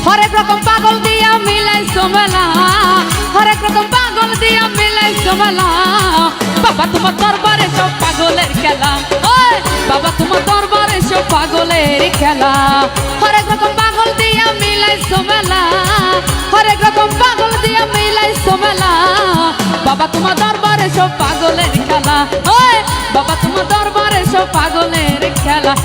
হরেক রকম পাগল দিয়া মিলাইছো মেলা, হরেক রকম পাগল দিয়া মিলাইছো মেলা। বাবা তোমার দরবারে সব পাগলের খেলা, ওই বাবা তোমার দরবারে সব পাগলের খেলা। হরেক রকম পাগল দিয়া মিলাইছো মেলা, হরেক রকম পাগল দিয়া মিলাইছো মেলা। বাবা তোমার দরবারে সব পাগলের খেলা, ওই বাবা তোমার দরবারে সব পাগলের খেলা।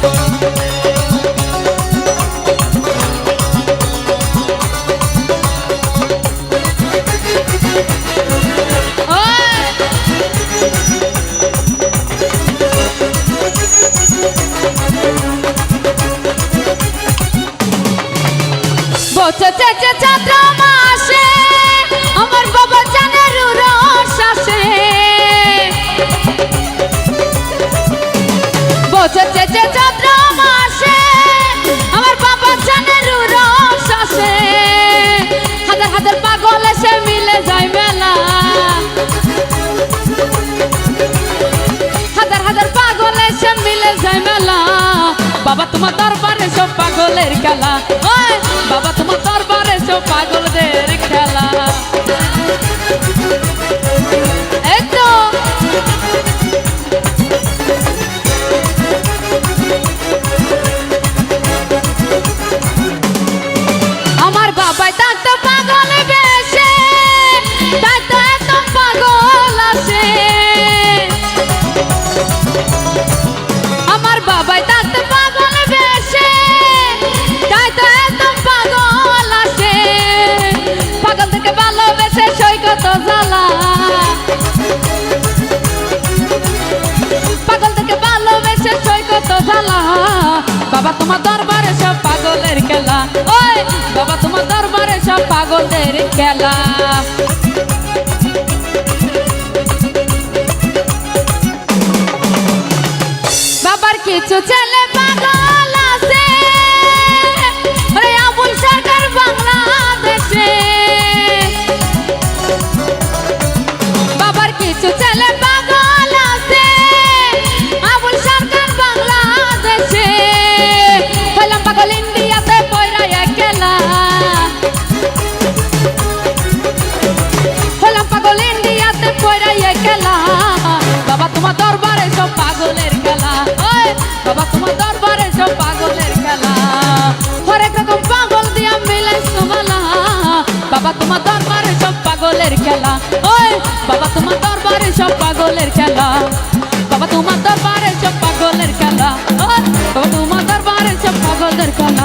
বসেছে যে চৈত্র মাসে আমার বাবা জানের রস আসে, বসেছে যে চৈত্র মাসে আমার বাবা জানের রস আসে। হাজার হাজার পাগল এসে মিলে যায় মেলা, হাজার হাজার পাগল এসে মিলে যায় মেলা। বাবা তোমার দরবারে সব পাগলের খেলা, ওই বাবা তোমার দরবারে সব পাগলদের খেলা। এই তো আমার বাবাই থাকতো পাগল বেশে, তাই তো এত পাগল আসে। আমার বাবাই থাকতো পাগল বেশে, তাই তো এত পাগল আসে। পাগল থেকে ভালোবেসে সৈকত জ্বালা, পাগল থেকে ভালোবেসে সৈকত জ্বালা। বাবা তোমার দরবারে সব পাগলের খেলা, ওই বাবা তোমার দরবারে সব পাগলদের খেলা। বাবার কিছু ছেলে পাগল আছে, ওরে আবুল সরকার বাংলাদেশে। বাবার কিছু ছেলে পাগল আছে, আবুল সরকার বাংলাদেশে। হইলাম পাগল ইন্ডিয়াতে পয়রা খেলা, হইলাম পাগল ইন্ডিয়াতে পয়রা খেলা। বাবা তোমার দরবারে সব পাগলের খেলা, ওই বাবা তোমার দরবারে সব পাগলের খেলা। হরেক রকম পাগল দিয়া মিলাইছো মেলা, বাবা তোমার দরবারে সব পাগলের খেলা, ওই বাবা তোমার দরবারে সব পাগলের খেলা। বাবা তোমার দরবারে সব পাগলের খেলা, ওই বাবা তোমার দরবারে সব পাগলের খেলা।